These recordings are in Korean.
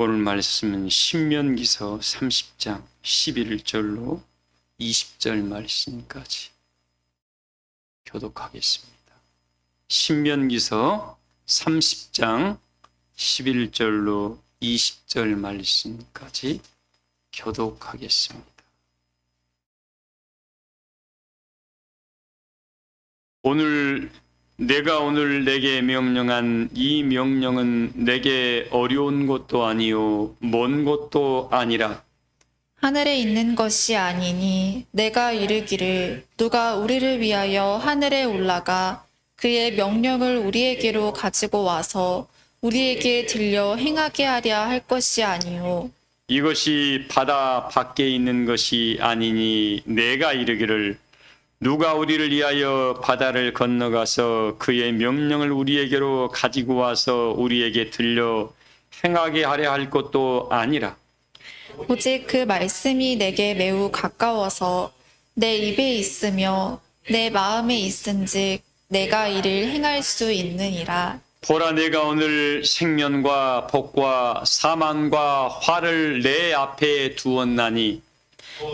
오늘 말씀은 신명기서 30장 11절로 20절 말씀까지 교독하겠습니다. 신명기서 30장 11절로 20절 말씀까지 교독하겠습니다. 내가 오늘 내게 명령한 이 명령은 내게 어려운 것도 아니요 먼 것도 아니라 하늘에 있는 것이 아니니 내가 이르기를 누가 우리를 위하여 하늘에 올라가 그의 명령을 우리에게로 가지고 와서 우리에게 들려 행하게 하랴 할 것이 아니요 이것이 바다 밖에 있는 것이 아니니 내가 이르기를 누가 우리를 위하여 바다를 건너가서 그의 명령을 우리에게로 가지고 와서 우리에게 들려 행하게 하려 할 것도 아니라 오직 그 말씀이 내게 매우 가까워서 내 입에 있으며 내 마음에 있은즉 내가 이를 행할 수 있느니라. 보라 내가 오늘 생면과 복과 사망과 화를 내 앞에 두었나니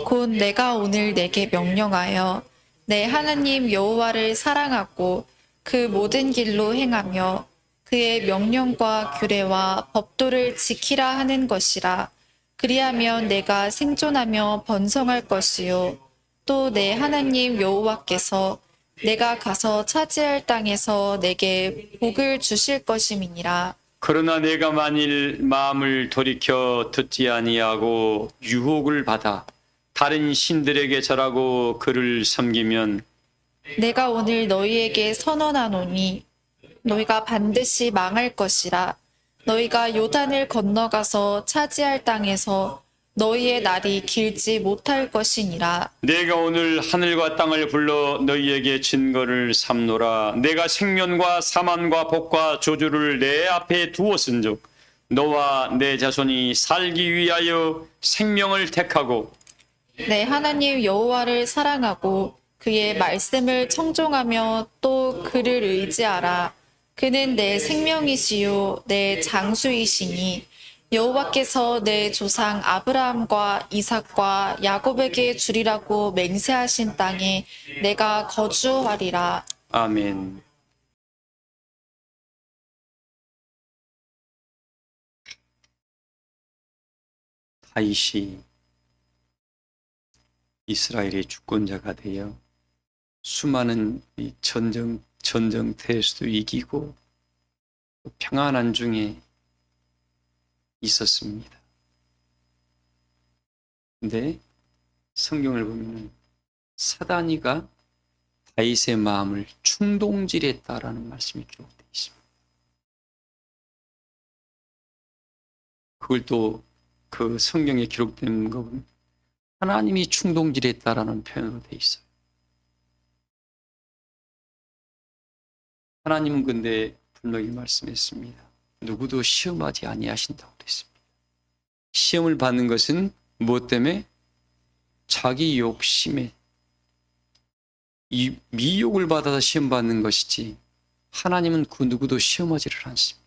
곧 내가 오늘 내게 명령하여 내 하나님 여호와를 사랑하고 그 모든 길로 행하며 그의 명령과 규례와 법도를 지키라 하는 것이라. 그리하면 내가 생존하며 번성할 것이요 또 내 하나님 여호와께서 내가 가서 차지할 땅에서 내게 복을 주실 것임이니라. 그러나 내가 만일 마음을 돌이켜 듣지 아니하고 유혹을 받아 다른 신들에게 절하고 그를 섬기면 내가 오늘 너희에게 선언하노니 너희가 반드시 망할 것이라. 너희가 요단을 건너가서 차지할 땅에서 너희의 날이 길지 못할 것이니라. 내가 오늘 하늘과 땅을 불러 너희에게 증거를 삼노라. 내가 생면과 사망과 복과 저주를 내 앞에 두었은즉 너와 내 자손이 살기 위하여 생명을 택하고 내 하나님 여호와를 사랑하고 그의 말씀을 청종하며 또 그를 의지하라. 그는 내 생명이시요 내 장수이시니 여호와께서 내 조상 아브라함과 이삭과 야곱에게 주리라고 맹세하신 땅에 내가 거주하리라. 아멘. 다윗이 이스라엘의 주권자가 되어 수많은 이 전쟁터에서도 이기고 평안한 중에 있었습니다. 근데 성경을 보면 사단이가 다윗의 마음을 충동질했다라는 말씀이 기록되어 있습니다. 그걸 또 그 성경에 기록된 거 보면 하나님이 충동질했다라는 표현으로 되어 있어요. 하나님은 근데 분명히 말씀했습니다. 누구도 시험하지 아니하신다고 그랬습니다. 시험을 받는 것은 무엇 때문에? 자기 욕심에 이 미혹을 받아서 시험 받는 것이지 하나님은 그 누구도 시험하지를 않습니다.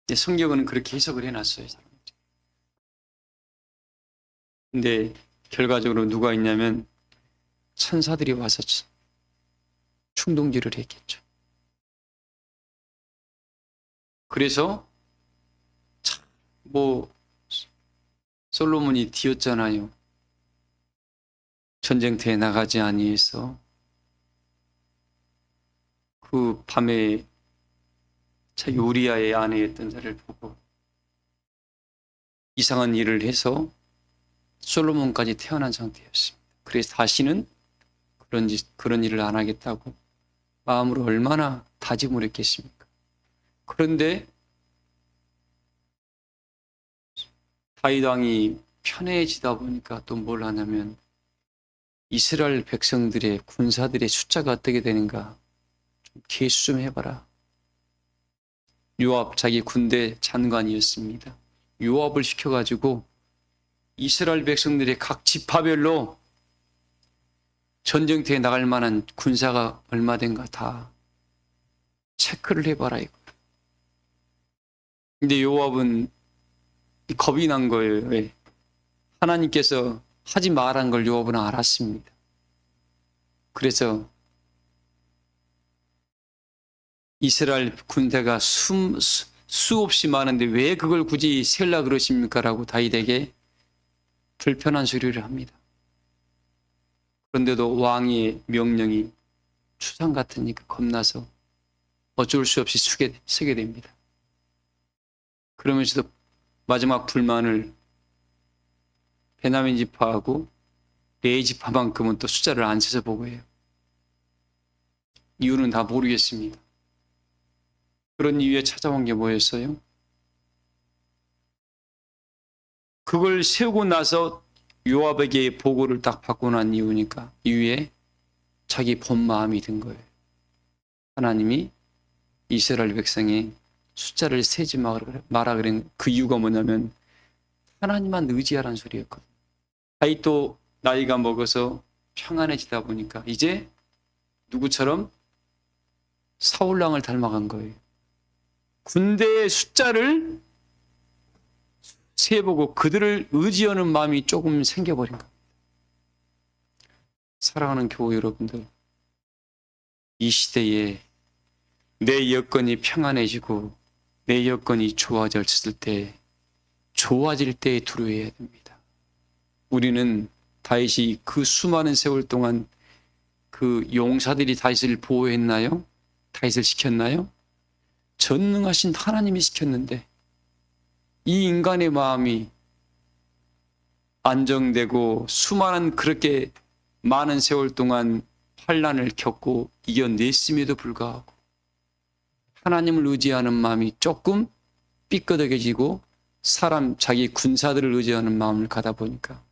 근데 성경은 그렇게 해석을 해놨어요, 사람들이. 근데 결과적으로 누가 있냐면 천사들이 와서 충동질을 했겠죠. 그래서 솔로몬이 뒤었잖아요. 전쟁터에 나가지 아니해서 그 밤에 자기 우리아의 아내였던 자를 보고 이상한 일을 해서 솔로몬까지 태어난 상태였습니다. 그래서 다시는 그런 일을 안 하겠다고 마음으로 얼마나 다짐을 했겠습니까? 그런데 다윗 왕이 편해지다 보니까 또 뭘 하냐면 이스라엘 백성들의 군사들의 숫자가 어떻게 되는가 좀 계수 좀 해봐라. 요압 자기 군대 장관이었습니다. 요압을 시켜가지고 이스라엘 백성들의 각 지파별로 전쟁터에 나갈 만한 군사가 얼마 된가 다 체크를 해봐라 이거. 근데 요압은 겁이 난 거예요. 왜? 하나님께서 하지 말란 걸 요압은 알았습니다. 그래서 이스라엘 군대가 수없이 많은데 왜 그걸 굳이 세우려 그러십니까? 라고 다윗에게 불편한 소리를 합니다. 그런데도 왕의 명령이 추상 같으니까 겁나서 어쩔 수 없이 서게 됩니다. 그러면서도 마지막 불만을 베냐민 지파하고 레위 지파만큼은 또 숫자를 안 세서 보고 해요. 이유는 다 모르겠습니다. 그런 이유에 찾아온 게 뭐였어요? 그걸 세우고 나서 요압에게 보고를 딱 받고 난 이후에 자기 본 마음이 든 거예요. 하나님이 이스라엘 백성의 숫자를 세지 마라 그런 그 이유가 뭐냐면 하나님만 의지하라는 소리였거든요. 다윗도 나이가 먹어서 평안해지다 보니까 이제 누구처럼 사울왕을 닮아간 거예요. 군대의 숫자를 세보고 그들을 의지하는 마음이 조금 생겨버린 겁니다. 사랑하는 교우 여러분들, 이 시대에 내 여건이 평안해지고 내 여건이 좋아질 때에 두려워해야 됩니다. 우리는 다윗이 그 수많은 세월 동안 그 용사들이 다윗을 보호했나요? 다윗을 지켰나요? 전능하신 하나님이 시켰는데 이 인간의 마음이 안정되고 수많은 그렇게 많은 세월 동안 환난을 겪고 이겨냈음에도 불구하고 하나님을 의지하는 마음이 조금 삐끗하게지고 자기 군사들을 의지하는 마음을 가다 보니까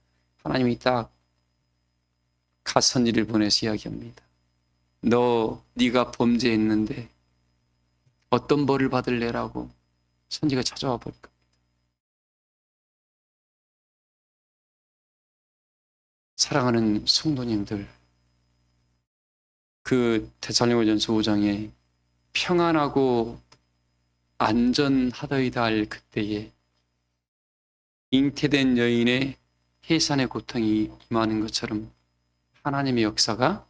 하나님이 딱 선지를 보내서 이야기합니다. 네가 범죄했는데 어떤 벌을 받을래라고 선지가 찾아와 버릴 겁니다. 사랑하는 성도님들, 그 데살로니가전서 5장에 평안하고 안전하더이다 할 그때에 잉태된 여인의 해산의 고통이 임하는 것처럼 하나님의 역사가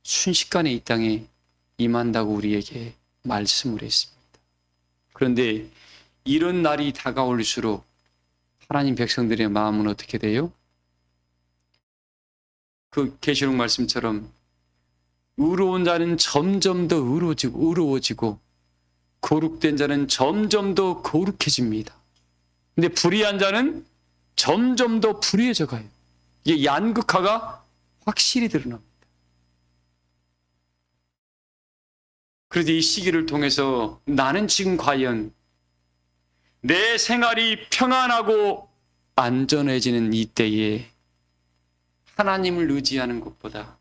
순식간에 이 땅에 임한다고 우리에게 말씀을 했습니다. 그런데 이런 날이 다가올수록 하나님 백성들의 마음은 어떻게 돼요? 그 계시록 말씀처럼 의로운 자는 점점 더 의로워지고 거룩된 자는 점점 더 거룩해집니다. 근데 불의한 자는 점점 더 불의해져 가요. 이게 양극화가 확실히 드러납니다. 그래서 이 시기를 통해서 나는 지금 과연 내 생활이 평안하고 안전해지는 이때에 하나님을 의지하는 것보다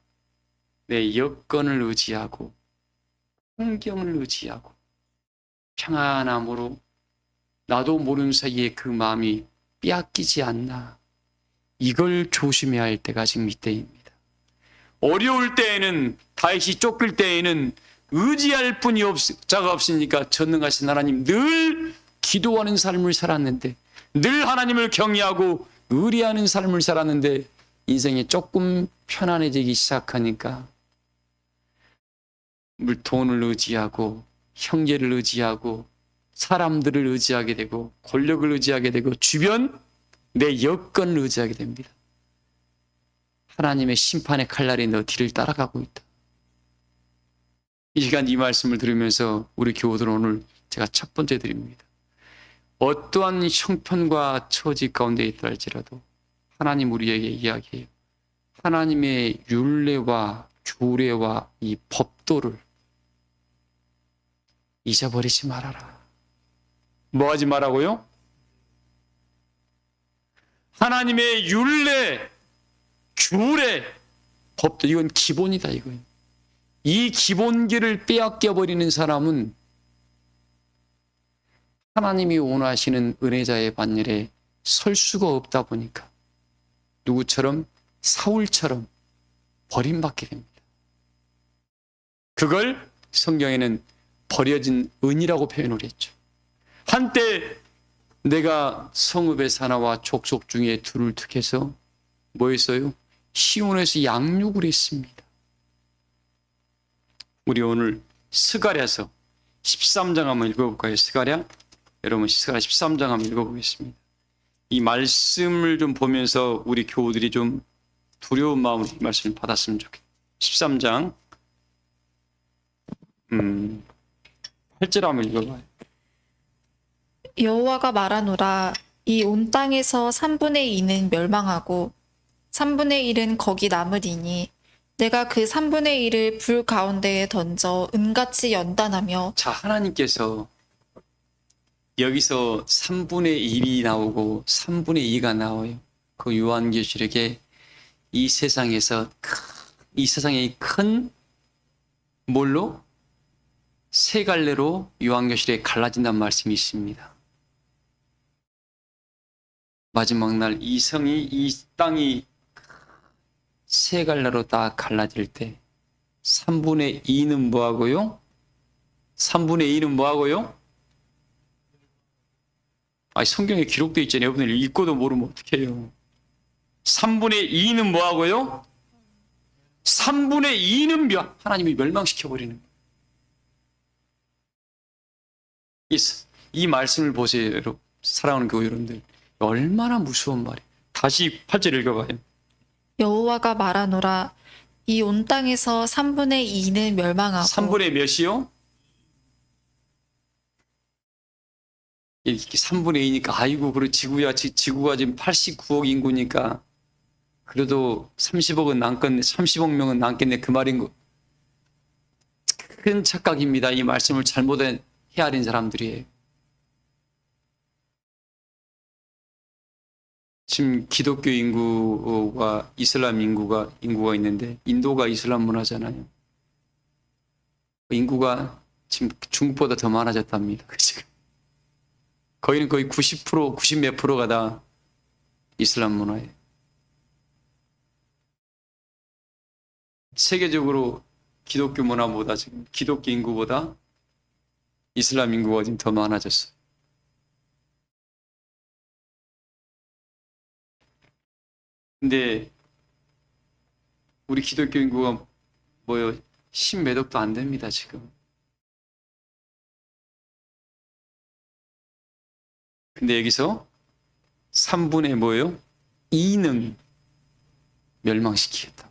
내 여건을 의지하고 환경을 의지하고 평안함으로 나도 모르는 사이에 그 마음이 빼앗기지 않나, 이걸 조심해야 할 때가 지금 이때입니다. 어려울 때에는, 다윗이 쫓길 때에는 의지할 분이 자가 없으니까 전능하신 하나님 늘 기도하는 삶을 살았는데, 늘 하나님을 경외하고 의리하는 삶을 살았는데 인생이 조금 편안해지기 시작하니까 돈을 의지하고 형제를 의지하고 사람들을 의지하게 되고 권력을 의지하게 되고 주변 내 여건을 의지하게 됩니다. 하나님의 심판의 칼날이 너 뒤를 따라가고 있다. 이 시간 이 말씀을 들으면서 우리 교우들 오늘 제가 첫 번째 드립니다. 어떠한 형편과 처지 가운데 있다 할지라도 하나님 우리에게 이야기해요. 하나님의 율례와 규례와 이 법도를 잊어버리지 말아라. 뭐 하지 말라고요? 하나님의 율례, 규례, 법도, 이건 기본이다 이거예요. 이 기본기를 빼앗겨 버리는 사람은 하나님이 원하시는 은혜자의 반열에 설 수가 없다 보니까 누구처럼? 사울처럼 버림받게 됩니다. 그걸 성경에는 버려진 은이라고 표현을 했죠. 한때 내가 성읍의 사나와 족속 중에 둘을 택해서 뭐 했어요? 시온에서 양육을 했습니다. 우리 오늘 스가랴서 13장 한번 읽어볼까요? 스가랴? 여러분 스가랴 13장 한번 읽어보겠습니다. 이 말씀을 좀 보면서 우리 교우들이 좀 두려운 마음으로 이 말씀을 받았으면 좋겠어요. 13장 8절 한번 읽어봐요. 여호와가 말하노라 이 온 땅에서 3분의 2는 멸망하고 3분의 1은 거기 남으리니 내가 그 3분의 1을 불 가운데에 던져 은같이 연단하며. 자, 하나님께서 여기서 3분의 1이 나오고 3분의 2가 나와요. 그 요한계시록에 이 세상에서 이 세상의 큰 뭘로? 세 갈래로 요한계시록에 갈라진다는 말씀이 있습니다. 마지막 날 이 성이 이 땅이 세 갈래로 다 갈라질 때 3분의 2는 뭐 하고요? 3분의 2는 뭐 하고요? 성경에 기록되어 있잖아요. 여러분들 읽고도 모르면 어떡해요. 3분의 2는 뭐 하고요? 3분의 2는 하나님이 멸망시켜버리는 거예요. 이 말씀을 보세요. 여러분. 사랑하는 교회 여러분들. 얼마나 무서운 말이에요. 다시 8절 읽어봐요. 여호와가 말하노라 이 온 땅에서 3분의 2는 멸망하고. 3분의 몇이요? 이렇게 3분의 2니까 아이고 그래 지구가 지금 89억 인구니까 그래도 30억은 남겠네, 30억 명은 남겠네 그 말인 거. 큰 착각입니다. 이 말씀을 잘못 헤아린 사람들이에요. 지금 기독교 인구와 이슬람 인구가 있는데 인도가 이슬람 문화잖아요. 인구가 지금 중국보다 더 많아졌답니다. 지금 거의 90%, 90몇 프로가 다 이슬람 문화예요. 세계적으로 기독교 문화보다 지금 기독교 인구보다 이슬람 인구가 지금 더 많아졌어요. 근데 우리 기독교 인구가 뭐요? 10몇 억도 안 됩니다, 지금. 근데 여기서 3분의 뭐예요? 2는 멸망시키겠다.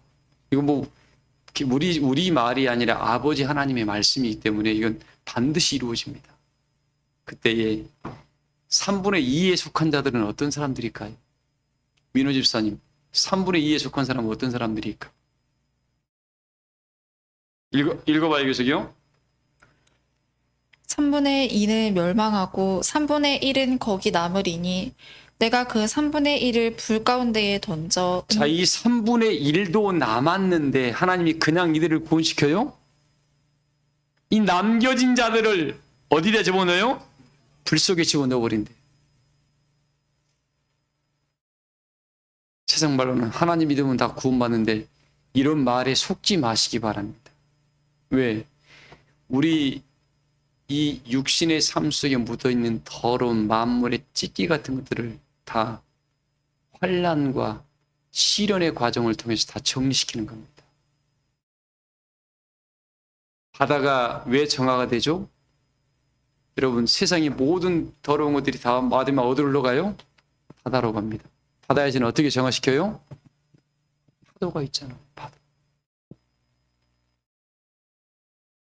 이거 뭐 우리 말이 아니라 아버지 하나님의 말씀이기 때문에 이건 반드시 이루어집니다. 그때에 3분의 2에 속한 자들은 어떤 사람들일까요? 민호 집사님, 3분의 2에 속한 사람은 어떤 사람들일까? 읽어봐요, 계속요. 3분의 2는 멸망하고 3분의 1은 거기 남으리니 내가 그 3분의 1을 불 가운데에 던져. 자, 이 3분의 1도 남았는데 하나님이 그냥 이들을 구원시켜요? 이 남겨진 자들을 어디다 집어넣어요? 불 속에 집어넣어버린대. 세상 말로는 하나님 믿으면 다 구원받는데 이런 말에 속지 마시기 바랍니다. 왜? 우리 이 육신의 삶 속에 묻어있는 더러운 만물의 찢기 같은 것들을 다 환난과 시련의 과정을 통해서 다 정리시키는 겁니다. 바다가 왜 정화가 되죠? 여러분, 세상의 모든 더러운 것들이 다 마지막 어디로 가요? 바다로 갑니다. 바다에서는 어떻게 정화시켜요? 파도가 있잖아요.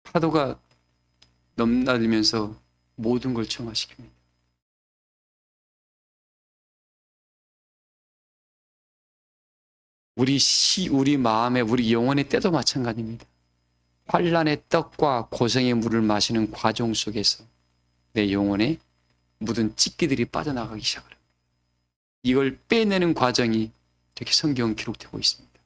파도가 넘나들면서 모든 걸 정화시킵니다. 우리 마음에, 우리 영혼의 때도 마찬가지입니다. 환란의 떡과 고생의 물을 마시는 과정 속에서 내 영혼에 묻은 찢기들이 빠져나가기 시작을 합니다. 이걸 빼내는 과정이 이렇게 성경 기록되고 있습니다.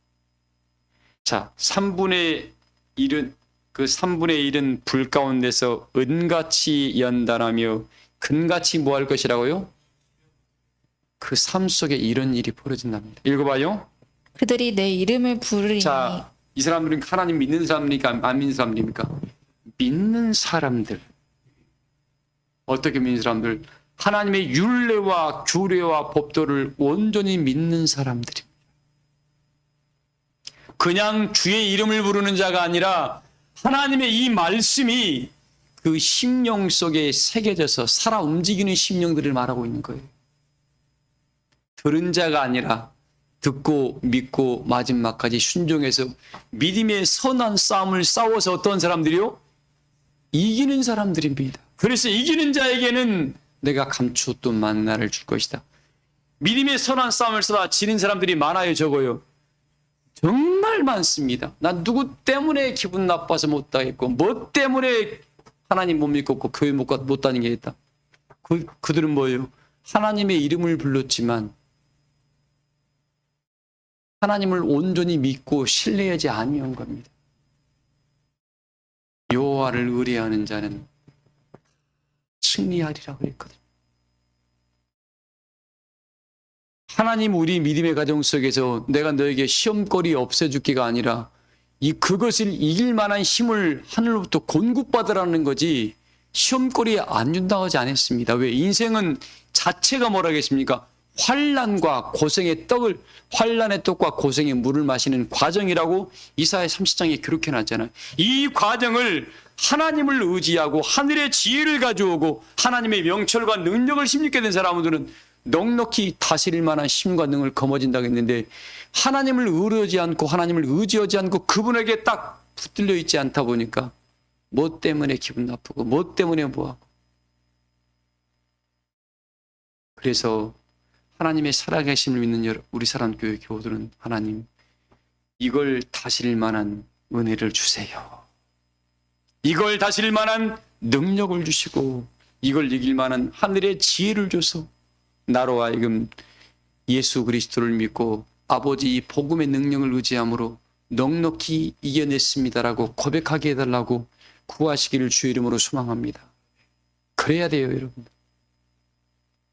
자, 3분의 1은 그 3분의 1은 불 가운데서 은같이 연단하며 금같이 뭐 할 것이라고요? 그 삶 속에 이런 일이 벌어진답니다. 읽어봐요. 그들이 내 이름을 부르리니. 자, 이 사람들은 하나님 믿는 사람입니까? 안 믿는 사람입니까? 믿는 사람들. 어떻게 믿는 사람들? 하나님의 율례와 규례와 법도를 온전히 믿는 사람들입니다. 그냥 주의 이름을 부르는 자가 아니라 하나님의 이 말씀이 그 심령 속에 새겨져서 살아 움직이는 심령들을 말하고 있는 거예요. 들은 자가 아니라 듣고 믿고 마지막까지 순종해서 믿음의 선한 싸움을 싸워서 어떤 사람들이요? 이기는 사람들입니다. 그래서 이기는 자에게는 내가 감추었던 만나를 줄 것이다. 믿음의 선한 싸움을 싸워 지는 사람들이 많아요, 적어요? 정말 많습니다. 난 누구 때문에 기분 나빠서 못 다했고, 뭐 때문에 하나님 못 믿고 교회 못 다니게 했다. 그들은 뭐예요? 하나님의 이름을 불렀지만 하나님을 온전히 믿고 신뢰하지 아니한 겁니다. 여호와를 의뢰하는 자는 승리하리라고 했거든요. 하나님 우리 믿음의 가정 속에서 내가 너에게 시험거리 없애줄게가 아니라 그것을 이길 만한 힘을 하늘로부터 공급받으라는 거지 시험거리에 안 준다고 하지 않았습니다. 왜? 인생은 자체가 뭐라겠습니까? 환난과 고생의 떡을, 환난의 떡과 고생의 물을 마시는 과정이라고 이사야 30장에 기록해 놨잖아요. 이 과정을 하나님을 의지하고 하늘의 지혜를 가져오고 하나님의 명철과 능력을 힘입게 된 사람들은 넉넉히 다스릴 만한 힘과 능을 거머쥔다고 했는데, 하나님을 의뢰하지 않고 하나님을 의지하지 않고 그분에게 딱 붙들려 있지 않다 보니까 뭐 때문에 기분 나쁘고 뭐 때문에 뭐하고. 그래서 하나님의 살아계심을 믿는 우리 사랑교회 교우들은 하나님 이걸 다스릴 만한 은혜를 주세요. 이걸 다스릴 만한 능력을 주시고 이걸 이길 만한 하늘의 지혜를 줘서 나로 하여금 예수 그리스도를 믿고 아버지 이 복음의 능력을 의지함으로 넉넉히 이겨냈습니다라고 고백하게 해달라고 구하시기를 주의 이름으로 소망합니다. 그래야 돼요, 여러분.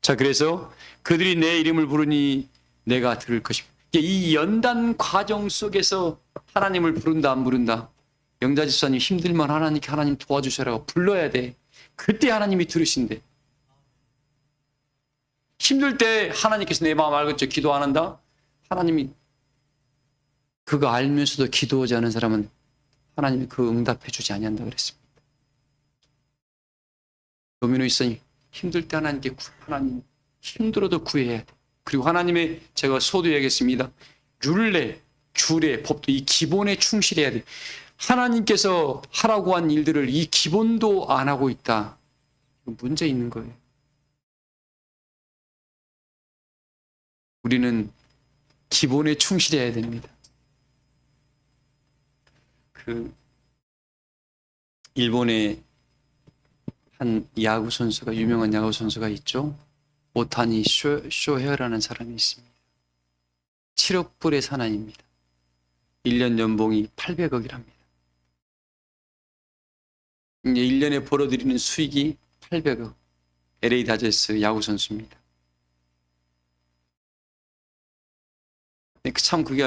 자, 그래서 그들이 내 이름을 부르니 내가 들을 것입니다. 이 연단 과정 속에서 하나님을 부른다 안 부른다. 영자 집사님 힘들면 하나님께 하나님 도와주셔라고 불러야 돼. 그때 하나님이 들으신대. 힘들 때 하나님께서 내 마음 알겠죠? 기도 안 한다? 하나님이 그거 알면서도 기도하지 않은 사람은 하나님이 그 응답해 주지 아니한다 그랬습니다. 도미노 이사님 힘들 때 하나님께 하나님 힘들어도 구해야 돼. 그리고 하나님의 제가 소두해야겠습니다. 율례, 규례, 법도 이 기본에 충실해야 돼. 하나님께서 하라고 한 일들을 이 기본도 안 하고 있다. 문제 있는 거예요. 우리는 기본에 충실해야 됩니다. 일본의 한 야구 선수가, 유명한 야구 선수가 있죠. 오타니 쇼헤어라는 사람이 있습니다. 7억 불의 사나이입니다. 1년 연봉이 800억이랍니다. 1년에 벌어들이는 수익이 800억. LA 다저스 야구 선수입니다. 참 그게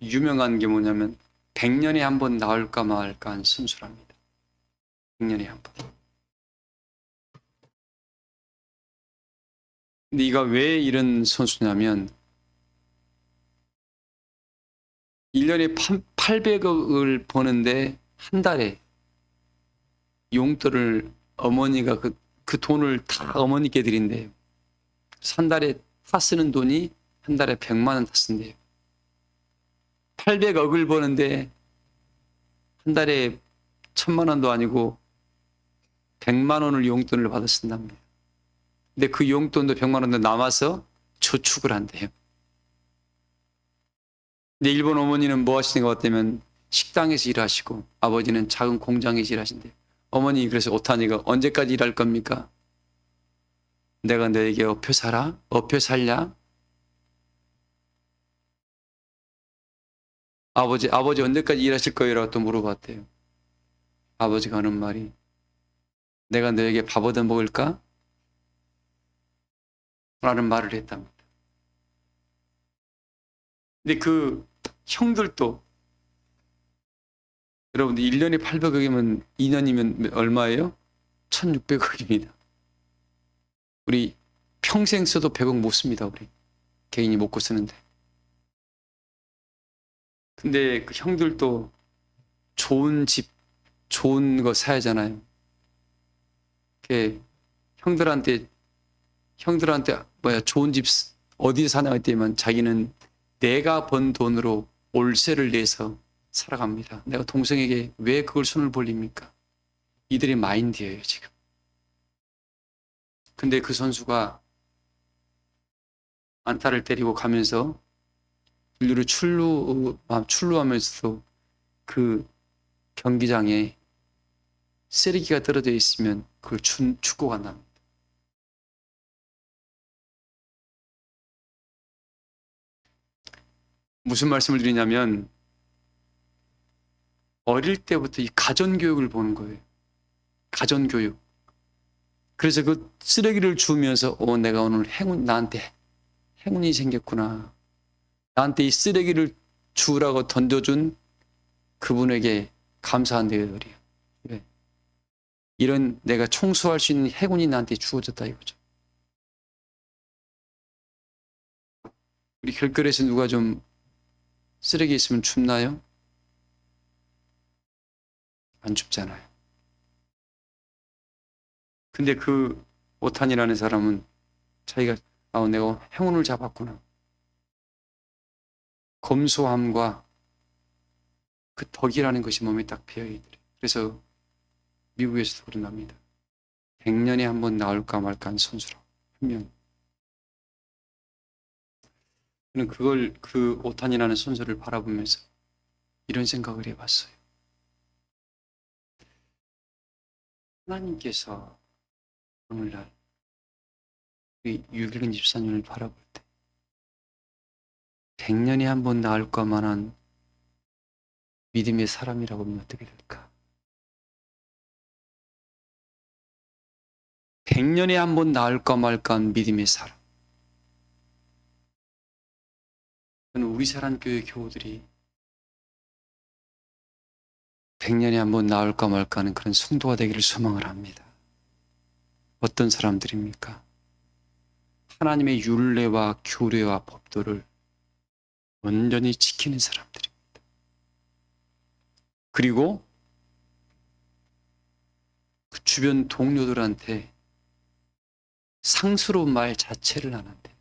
유명한 게 뭐냐면 100년에 한 번 나올까 말까 한 선수랍니다. 100년에 한 번. 근데 이가 왜 이런 선수냐면 1년에 800억을 버는데 한 달에 용돈을 어머니가 그 돈을 다 어머니께 드린대요. 한 달에 다 쓰는 돈이 한 달에 100만 원 다 쓴대요. 800억을 버는데 한 달에 1000만 원도 아니고 100만 원을 용돈을 받아 쓴답니다. 근데 그 용돈도 100만 원도 남아서 저축을 한대요. 근데 일본 어머니는 뭐 하시는 것 같다면 식당에서 일하시고 아버지는 작은 공장에서 일하신대요. 어머니 그래서 오타니가 언제까지 일할 겁니까? 내가 너에게 업혀 살아? 업혀 살냐? 아버지 언제까지 일하실 거예요? 라고 또 물어봤대요. 아버지가 하는 말이 내가 너에게 밥 얻어 먹을까? 라는 말을 했답니다. 근데 그 형들도 여러분들 1년에 800억이면 2년이면 얼마예요? 1600억입니다. 우리 평생 써도 100억 못 씁니다. 우리 개인이 먹고 쓰는데. 근데 그 형들도 좋은 집, 좋은 거 사야잖아요. 형들한테 좋은 집 어디서 사냐 했더니만 자기는 내가 번 돈으로 월세를 내서 살아갑니다. 내가 동생에게 왜 그걸 손을 벌립니까? 이들의 마인드예요, 지금. 근데 그 선수가 안타를 때리고 가면서 인류를 출루하면서도 그 경기장에 쓰레기가 떨어져 있으면 그걸 축구가 납니다. 무슨 말씀을 드리냐면 어릴 때부터 이 가전교육을 보는 거예요. 가전교육. 그래서 그 쓰레기를 주우면서 내가 오늘 나한테 행운이 생겼구나. 나한테 이 쓰레기를 주우라고 던져준 그분에게 감사한대요. 왜? 이런 내가 청소할 수 있는 행운이 나한테 주어졌다 이거죠. 우리 길거리에서 누가 좀 쓰레기 있으면 줍나요? 안 줍잖아요. 근데 그 오탄이라는 사람은 자기가 내가 행운을 잡았구나. 검소함과 그 덕이라는 것이 몸에 딱 배어있더래요. 그래서 미국에서도 그런답니다. 100년에 한 번 나올까 말까 한 선수라고. 한 명. 저는 그 오탄이라는 선수를 바라보면서 이런 생각을 해봤어요. 하나님께서 오늘날 우리 유길근 집사님을 바라볼 때 100년에 한 번 나올 것만한 믿음의 사람이라고 하면 어떻게 될까? 100년에 한 번 나올까 말까한 믿음의 사람. 저는 우리 사랑교회 교우들이 100년에 한 번 나올까 말까 하는 그런 성도가 되기를 소망을 합니다. 어떤 사람들입니까? 하나님의 율례와 규례와 법도를 온전히 지키는 사람들입니다. 그리고 그 주변 동료들한테 상스러운 말 자체를 안 한대.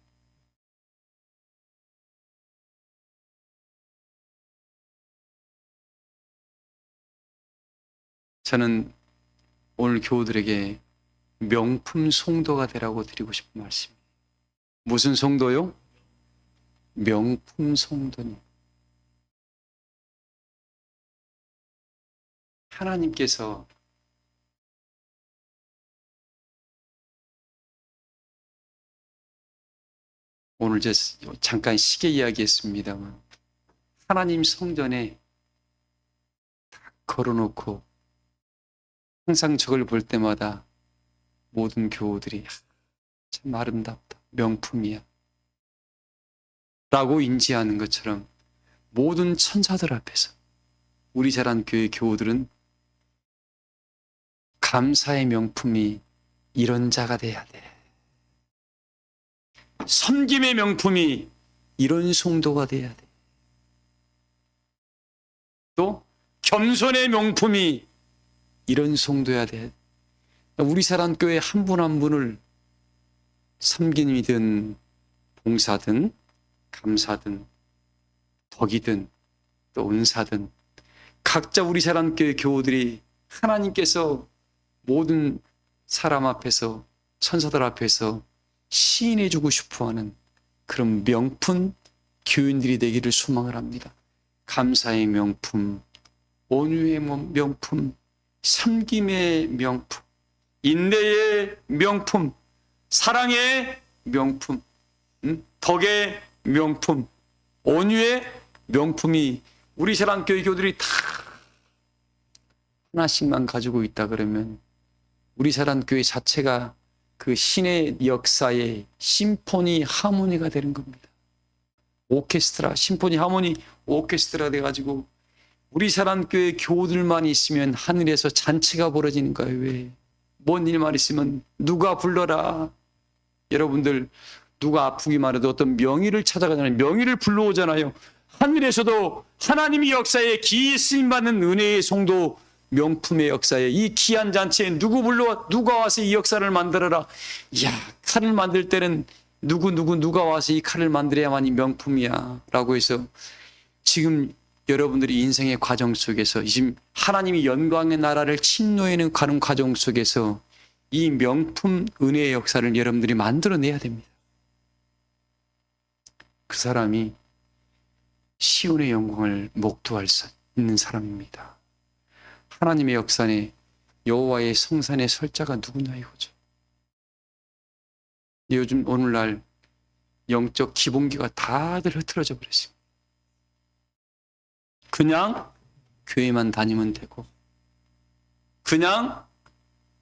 저는 오늘 교우들에게 명품 성도가 되라고 드리고 싶은 말씀이에요. 무슨 성도요? 명품 성도님. 하나님께서 오늘 잠깐 시계 이야기했습니다만 하나님 성전에 딱 걸어놓고 항상 저걸 볼 때마다 모든 교우들이 참 아름답다. 명품이야. 라고 인지하는 것처럼 모든 천사들 앞에서 우리 자란 교회 교우들은 감사의 명품이 이런 자가 돼야 돼. 섬김의 명품이 이런 성도가 돼야 돼. 또 겸손의 명품이 이런 성도야 돼. 우리 사랑교회 한 분 한 분을 섬김이든 봉사든 감사든 덕이든 또 은사든 각자 우리 사랑교회 교우들이 하나님께서 모든 사람 앞에서 천사들 앞에서 시인해주고 싶어하는 그런 명품 교인들이 되기를 소망을 합니다. 감사의 명품, 온유의 명품, 섬김의 명품, 인내의 명품, 사랑의 명품, 덕의 명품, 온유의 명품이 우리 사랑교회 교들이 다 하나씩만 가지고 있다 그러면 우리 사랑교회 자체가 그 신의 역사의 심포니 하모니가 되는 겁니다. 오케스트라, 심포니 하모니 오케스트라 돼가지고 우리 사랑교회 교우들만 있으면 하늘에서 잔치가 벌어지는 거예요. 왜? 뭔 일만 있으면 누가 불러라. 여러분들 누가 아프기만 해도 어떤 명의를 찾아가잖아요. 명의를 불러오잖아요. 하늘에서도 하나님의 역사에 기이 쓰임받는 은혜의 성도 명품의 역사에 이 귀한 잔치에 누가 와서 이 역사를 만들어라. 이야, 칼을 만들 때는 누가 와서 이 칼을 만들어야만이 명품이야 라고 해서 지금 여러분들이 인생의 과정 속에서 지금 하나님이 영광의 나라를 침노해 가는 과정 속에서 이 명품 은혜의 역사를 여러분들이 만들어내야 됩니다. 그 사람이 시온의 영광을 목도할 수 있는 사람입니다. 하나님의 역사에 여호와의 성산에 설 자가 누구냐 이거죠. 요즘 오늘날 영적 기본기가 다들 흐트러져 버렸습니다. 그냥 교회만 다니면 되고 그냥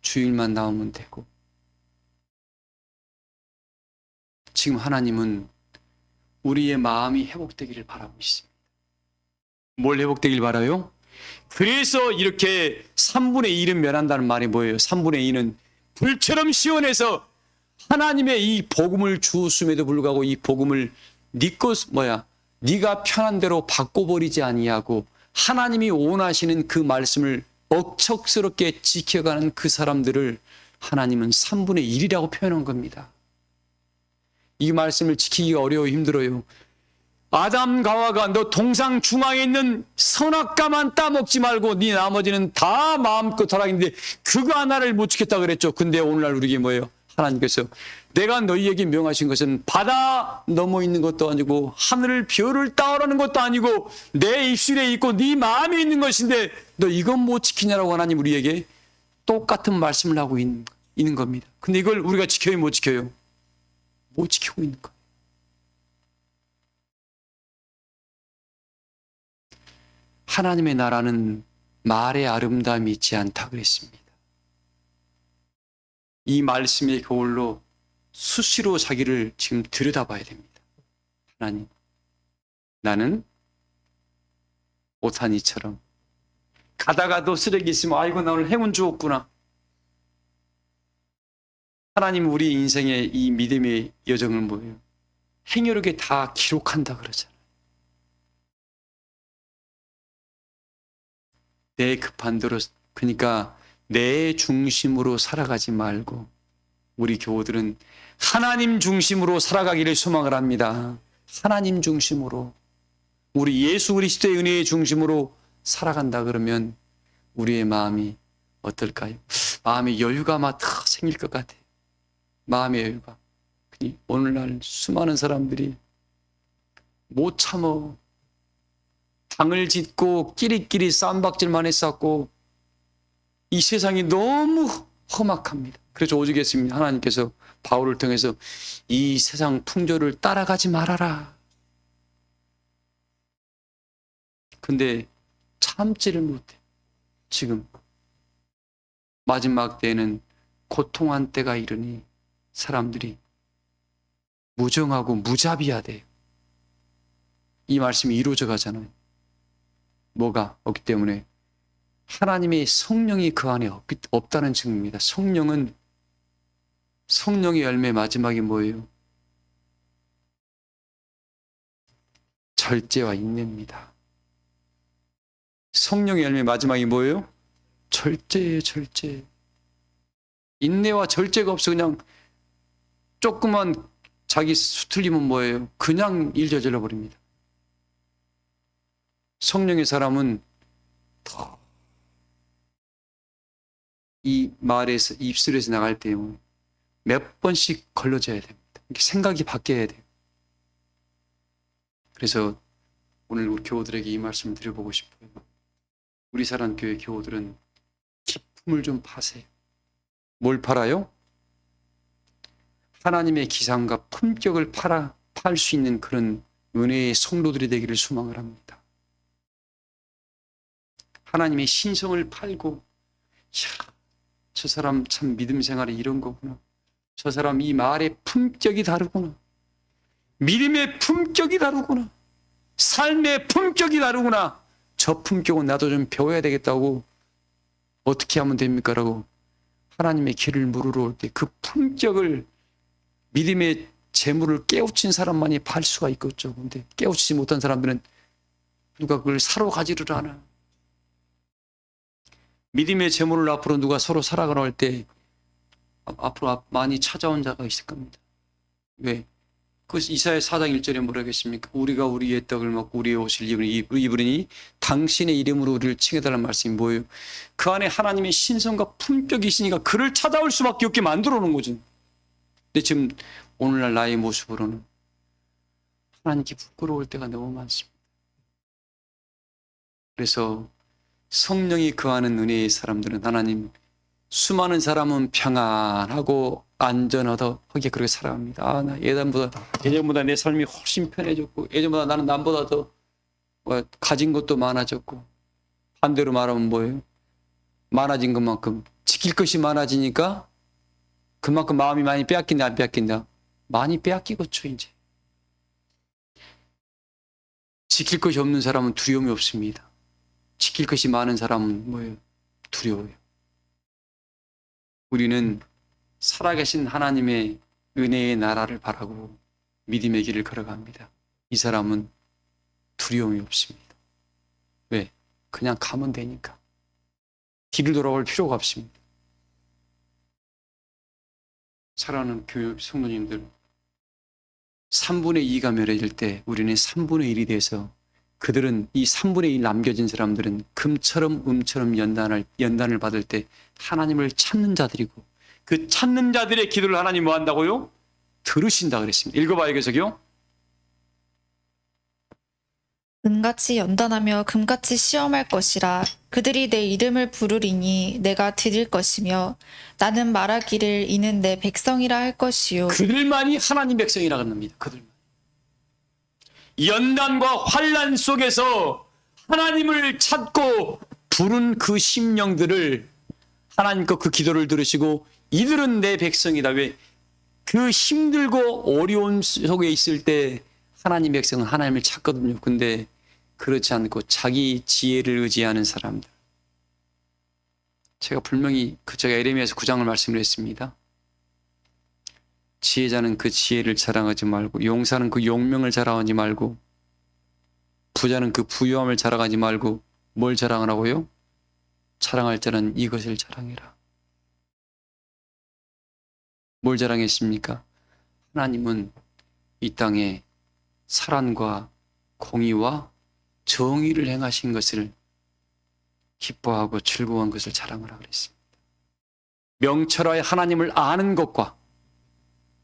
주일만 나오면 되고 지금 하나님은 우리의 마음이 회복되기를 바라고 있습니다. 뭘 회복되길 바라요? 그래서 이렇게 3분의 1은 면한다는 말이 뭐예요? 3분의 2는 불처럼 시원해서 하나님의 이 복음을 주었음에도 불구하고 이 복음을 네가 편한 대로 바꿔버리지 아니하고 하나님이 원하시는 그 말씀을 억척스럽게 지켜가는 그 사람들을 하나님은 3분의 1이라고 표현한 겁니다. 이 말씀을 지키기가 어려워 힘들어요. 아담과 하와가 너 동상 중앙에 있는 선악과만 따먹지 말고 네 나머지는 다 마음껏 하라는데 그거 하나를 못 지켰다 그랬죠. 근데 오늘날 우리에게 뭐예요? 하나님께서 내가 너희에게 명하신 것은 바다 넘어 있는 것도 아니고 하늘 별을 따오라는 것도 아니고 내 입술에 있고 네 마음에 있는 것인데 너 이건 못 지키냐라고 하나님 우리에게 똑같은 말씀을 하고 있는 겁니다. 근데 이걸 우리가 지켜요 못 지켜요? 못 지키고 있는 거예요. 하나님의 나라는 말의 아름다움이 있지 않다 그랬습니다. 이 말씀의 거울로 수시로 자기를 지금 들여다봐야 됩니다. 하나님, 나는 오타니처럼 가다가도 쓰레기 있으면 아이고 나 오늘 행운 주었구나. 하나님 우리 인생의 이 믿음의 여정을 뭐예요? 행여롭게 다 기록한다 그러잖아요. 내 급한 대로 그러니까 내 중심으로 살아가지 말고 우리 교우들은 하나님 중심으로 살아가기를 소망을 합니다. 하나님 중심으로 우리 예수 그리스도의 은혜의 중심으로 살아간다 그러면 우리의 마음이 어떨까요? 마음의 여유가 막 생길 것 같아요. 마음의 여유가. 오늘날 수많은 사람들이 못 참어 당을 짓고 끼리끼리 쌈박질만 했었고 이 세상이 너무 험악합니다. 그래서 오죽했습니다. 하나님께서 바울을 통해서 이 세상 풍조를 따라가지 말아라. 근데 참지를 못해. 지금 마지막 때에는 고통한 때가 이르니 사람들이 무정하고 무자비하대요. 이 말씀이 이루어져 가잖아요. 뭐가 없기 때문에 하나님의 성령이 그 안에 없다는 증거입니다. 성령의 열매 마지막이 뭐예요? 절제와 인내입니다. 성령의 열매 마지막이 뭐예요? 절제예요, 절제. 인내와 절제가 없어 그냥 조그만 자기 수틀리면 뭐예요? 그냥 일 저질러 버립니다. 성령의 사람은 더 이 말에서 입술에서 나갈 때 몇 번씩 걸러져야 됩니다. 생각이 바뀌어야 돼요. 그래서 오늘 우리 교우들에게 이 말씀을 드려보고 싶어요. 우리 사랑교회 교우들은 기품을 좀 파세요. 뭘 팔아요? 하나님의 기상과 품격을 팔 수 있는 그런 은혜의 성도들이 되기를 소망을 합니다. 하나님의 신성을 팔고 저 사람 참 믿음 생활이 이런 거구나. 저 사람 이 말의 품격이 다르구나. 믿음의 품격이 다르구나. 삶의 품격이 다르구나. 저 품격은 나도 좀 배워야 되겠다고 어떻게 하면 됩니까? 라고 하나님의 길을 물으러 올 때 그 품격을 믿음의 재물을 깨우친 사람만이 팔 수가 있겠죠. 근데 깨우치지 못한 사람들은 누가 그걸 사러 가지를 않아. 믿음의 재물을 앞으로 누가 서로 살아가려 할 때 앞으로 많이 찾아온 자가 있을 겁니다. 왜? 그 이사야 4장 1절에 뭐라 하겠습니까? 우리가 우리의 떡을 먹고 우리의 옷을 입으리니 당신의 이름으로 우리를 칭해달라는 말씀이 뭐예요? 그 안에 하나님의 신성과 품격이 있으니까 그를 찾아올 수밖에 없게 만들어 놓은 거죠. 근데 지금 오늘날 나의 모습으로는 하나님께 부끄러울 때가 너무 많습니다. 그래서 성령이 거하는 은혜의 사람들은 하나님, 수많은 사람은 평안하고 안전하게 그렇게 살아갑니다. 아, 나 예전보다 내 삶이 훨씬 편해졌고, 예전보다 나는 남보다 더 가진 것도 많아졌고, 반대로 말하면 뭐예요? 많아진 것만큼 지킬 것이 많아지니까 그만큼 마음이 많이 빼앗긴다, 안 빼앗긴다? 많이 빼앗기겠죠, 이제. 지킬 것이 없는 사람은 두려움이 없습니다. 지킬 것이 많은 사람은 뭐예요? 두려워요. 우리는 살아계신 하나님의 은혜의 나라를 바라고 믿음의 길을 걸어갑니다. 이 사람은 두려움이 없습니다. 왜? 그냥 가면 되니까. 뒤를 돌아볼 필요가 없습니다. 사랑하는 교육 성도님들, 3분의 2가 멸해질 때 우리는 3분의 1이 돼서 그들은 이 3분의 1 남겨진 사람들은 금처럼 음처럼 연단을 받을 때 하나님을 찾는 자들이고 그 찾는 자들의 기도를 하나님 뭐 한다고요? 들으신다 그랬습니다. 읽어봐요 계속요. 은같이 연단하며 금같이 시험할 것이라. 그들이 내 이름을 부르리니 내가 들을 것이며 나는 말하기를 이는 내 백성이라 할 것이요. 그들만이 하나님 백성이라 합니다. 그들만. 연단과 환난 속에서 하나님을 찾고 부른 그 심령들을 하나님께 그 기도를 들으시고 이들은 내 백성이다. 왜? 그 힘들고 어려운 속에 있을 때 하나님 백성은 하나님을 찾거든요. 근데 그렇지 않고 자기 지혜를 의지하는 사람들. 제가 분명히 제가 에레미야서 9장을 말씀을 했습니다. 지혜자는 그 지혜를 자랑하지 말고 용사는 그 용명을 자랑하지 말고 부자는 그 부유함을 자랑하지 말고 뭘 자랑하라고요? 자랑할 자는 이것을 자랑해라. 뭘 자랑했습니까? 하나님은 이 땅에 사랑과 공의와 정의를 행하신 것을 기뻐하고 즐거워한 것을 자랑하라 그랬습니다. 명철하여 하나님을 아는 것과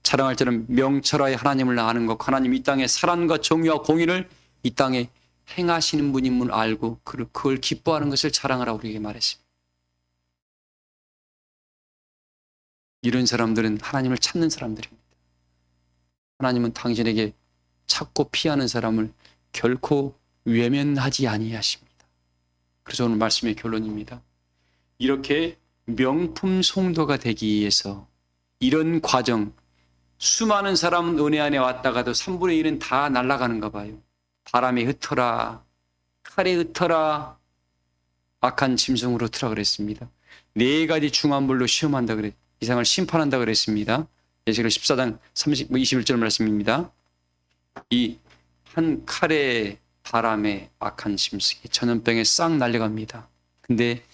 자랑할 때는 명철하여 하나님을 아는 것, 하나님 이 땅에 사랑과 정의와 공의를 이 땅에 행하시는 분임을 알고 그걸 기뻐하는 것을 자랑하라고 우리에게 말했습니다. 이런 사람들은 하나님을 찾는 사람들입니다. 하나님은 당신에게 찾고 피하는 사람을 결코 외면하지 아니하십니다. 그래서 오늘 말씀의 결론입니다. 이렇게 명품 성도가 되기 위해서 이런 과정, 수많은 사람은 은혜 안에 왔다가도 3분의 1은 다 날아가는가 봐요. 바람에 흩어라, 칼에 흩어라, 악한 짐승으로 흩어라 그랬습니다. 4가지 중한불로 시험한다 그랬, 이상을 심판한다 그랬습니다. 에스겔 14장 21절 말씀입니다. 이 한 칼에 바람에 악한 짐승이 전염병에 싹 날려갑니다. 근데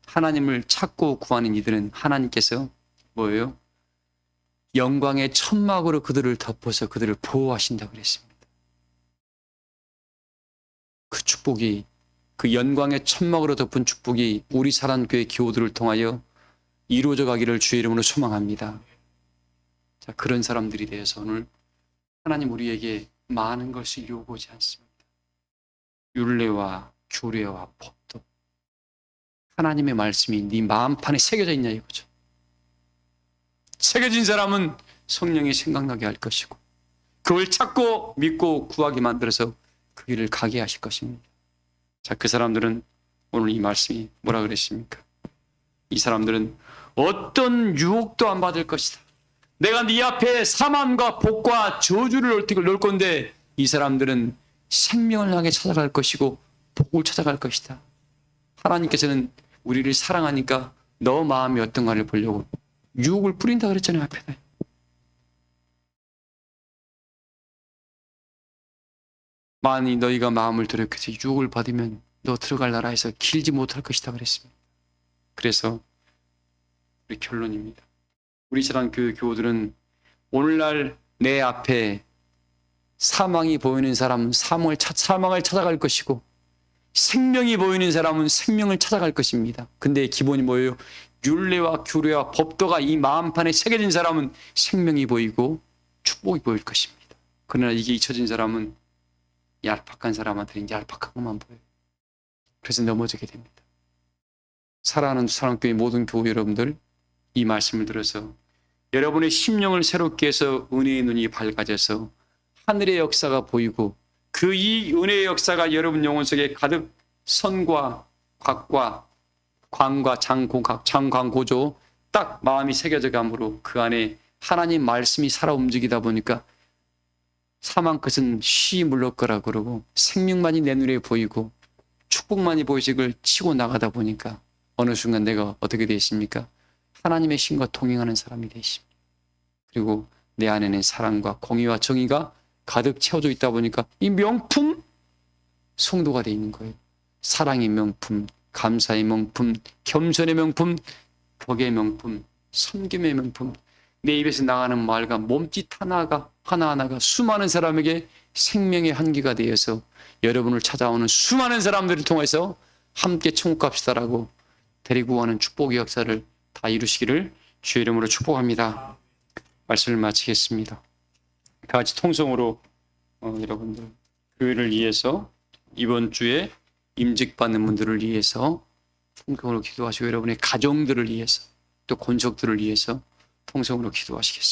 하나님을 찾고 구하는 이들은 하나님께서 뭐예요? 영광의 천막으로 그들을 덮어서 그들을 보호하신다고 그랬습니다. 그 축복이, 그 영광의 천막으로 덮은 축복이 우리 사랑교회 교우들을 통하여 이루어져 가기를 주의 이름으로 소망합니다. 자, 그런 사람들이 되어서 오늘 하나님 우리에게 많은 것을 요구하지 않습니다. 율례와 규례와 법도 하나님의 말씀이 네 마음판에 새겨져 있냐 이거죠. 새겨진 사람은 성령이 생각나게 할 것이고 그걸 찾고 믿고 구하게 만들어서 그 길을 가게 하실 것입니다. 자, 그 사람들은 오늘 이 말씀이 뭐라 그랬습니까? 이 사람들은 어떤 유혹도 안 받을 것이다. 내가 네 앞에 사망과 복과 저주를 놓을 건데 이 사람들은 생명을 향해 찾아갈 것이고 복을 찾아갈 것이다. 하나님께서는 우리를 사랑하니까 너 마음이 어떤가를 보려고 유혹을 뿌린다 그랬잖아요. 앞에다. 만이 너희가 마음을 돌이켜서 유혹을 받으면 너 들어갈 나라에서 길지 못할 것이다 그랬습니다. 그래서 우리 결론입니다. 우리 저런 그 교우들은 오늘날 내 앞에 사망이 보이는 사람은 사망을 찾아갈 것이고 생명이 보이는 사람은 생명을 찾아갈 것입니다. 근데 기본이 뭐예요? 율례와 규례와 법도가 이 마음판에 새겨진 사람은 생명이 보이고 축복이 보일 것입니다. 그러나 이게 잊혀진 사람은 얄팍한 사람한테는 얄팍한 것만 보여요. 그래서 넘어지게 됩니다. 사랑하는 사랑교회 모든 교우 여러분들, 이 말씀을 들어서 여러분의 심령을 새롭게 해서 은혜의 눈이 밝아져서 하늘의 역사가 보이고 그 이 은혜의 역사가 여러분 영혼 속에 가득 선과 곽과 광과 장광고조 딱 마음이 새겨져 감으로 그 안에 하나님 말씀이 살아 움직이다 보니까 사망 끝은 쉬 물러거라 그러고 생명만이 내 눈에 보이고 축복만이 보이식을 치고 나가다 보니까 어느 순간 내가 어떻게 되십니까? 하나님의 신과 동행하는 사람이 되십니다. 그리고 내 안에는 사랑과 공의와 정의가 가득 채워져 있다 보니까 이 명품 성도가 되어 있는 거예요. 사랑의 명품, 감사의 명품, 겸손의 명품, 덕의 명품, 섬김의 명품. 내 입에서 나가는 말과 몸짓 하나하나가 수많은 사람에게 생명의 한기가 되어서 여러분을 찾아오는 수많은 사람들을 통해서 함께 천국 갑시다라고 데리고 가는 축복의 역사를 다 이루시기를 주의 이름으로 축복합니다. 말씀을 마치겠습니다. 다 같이 통성으로 여러분들 교회를 위해서 이번 주에 임직받는 분들을 위해서 통성으로 기도하시고 여러분의 가정들을 위해서 또 권속들을 위해서 통성으로 기도하시겠습니다.